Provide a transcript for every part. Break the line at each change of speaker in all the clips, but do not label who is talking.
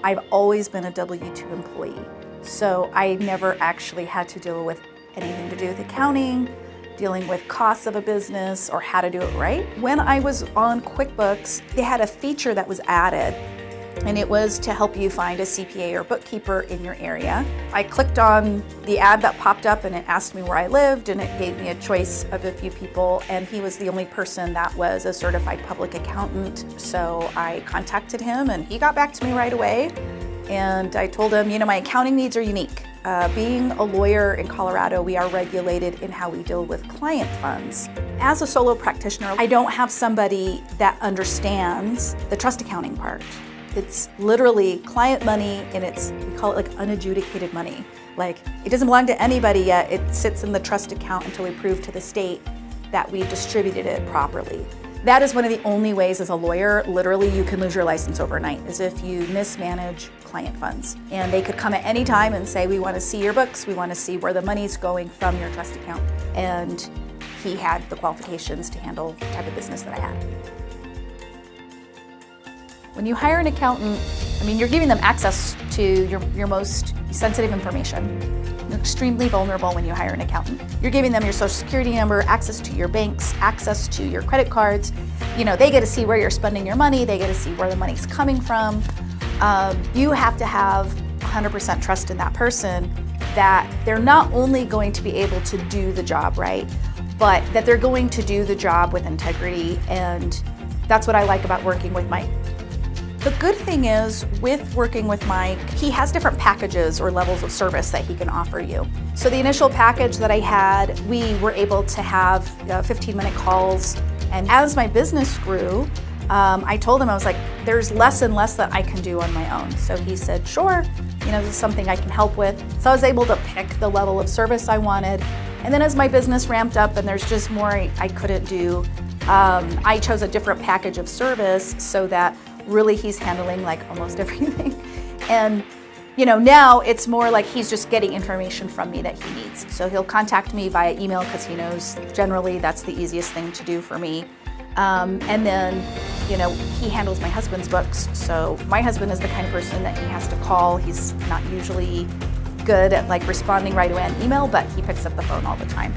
I've always been a W-2 employee, so I never actually had to deal with anything to do with accounting, dealing with costs of a business, or how to do it right. When I was on QuickBooks, they had a feature that was added, and it was to help you find a CPA or bookkeeper in your area. I clicked on the ad that popped up and it asked me where I lived, and it gave me a choice of a few people, and he was the only person that was a certified public accountant. So I contacted him and he got back to me right away. And I told him, my accounting needs are unique. Being a lawyer in Colorado, we are regulated in how we deal with client funds. As a solo practitioner, I don't have somebody that understands the trust accounting part. It's literally client money, and we call it like unadjudicated money. Like, it doesn't belong to anybody yet. It sits in the trust account until we prove to the state that we distributed it properly. That is one of the only ways as a lawyer, literally, you can lose your license overnight, is if you mismanage client funds. And they could come at any time and say, we want to see your books, we want to see where the money's going from your trust account. And he had the qualifications to handle the type of business that I had. When you hire an accountant, you're giving them access to your most sensitive information. You're extremely vulnerable when you hire an accountant. You're giving them your social security number, access to your banks, access to your credit cards. They get to see where you're spending your money. They get to see where the money's coming from. You have to have 100% trust in that person, that they're not only going to be able to do the job right, but that they're going to do the job with integrity. And that's what I like about working with Mike. The good thing is, with working with Mike, he has different packages or levels of service that he can offer you. So the initial package that I had, we were able to have 15-minute calls. And as my business grew, I told him, I was like, there's less and less that I can do on my own. So he said, sure, this is something I can help with. So I was able to pick the level of service I wanted. And then as my business ramped up and there's just more I couldn't do, I chose a different package of service so that really he's handling like almost everything. And now it's more like he's just getting information from me that he needs. So he'll contact me via email because he knows generally that's the easiest thing to do for me. And then, he handles my husband's books. So my husband is the kind of person that he has to call. He's not usually good at like responding right away on email, but he picks up the phone all the time.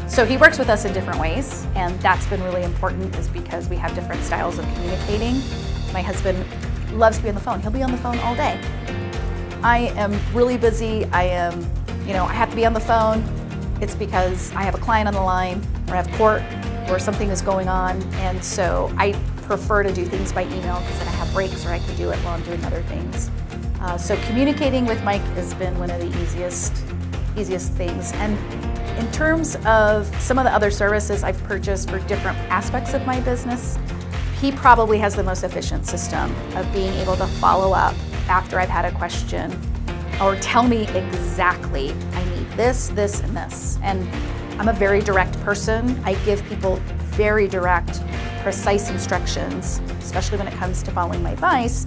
So he works with us in different ways, and that's been really important, is because we have different styles of communicating. My husband loves to be on the phone. He'll be on the phone all day. I am really busy. I have to be on the phone. It's because I have a client on the line, or I have court, or something is going on, and so I prefer to do things by email because then I have breaks, or I can do it while I'm doing other things. So communicating with Mike has been one of the easiest things. And in terms of some of the other services I've purchased for different aspects of my business, he probably has the most efficient system of being able to follow up after I've had a question, or tell me exactly, I need this, this, and this. And I'm a very direct person. I give people very direct, precise instructions, especially when it comes to following my advice.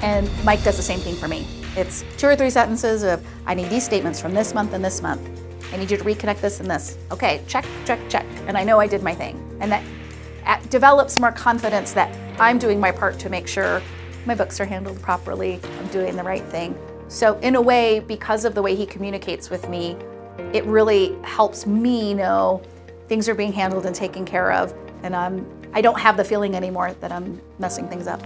And Mike does the same thing for me. It's 2 or 3 sentences of, I need these statements from this month and this month. I need you to reconnect this and this. Okay, check, check, check. And I know I did my thing. And that develops more confidence that I'm doing my part to make sure my books are handled properly, I'm doing the right thing. So in a way, because of the way he communicates with me, it really helps me know things are being handled and taken care of. And I don't have the feeling anymore that I'm messing things up.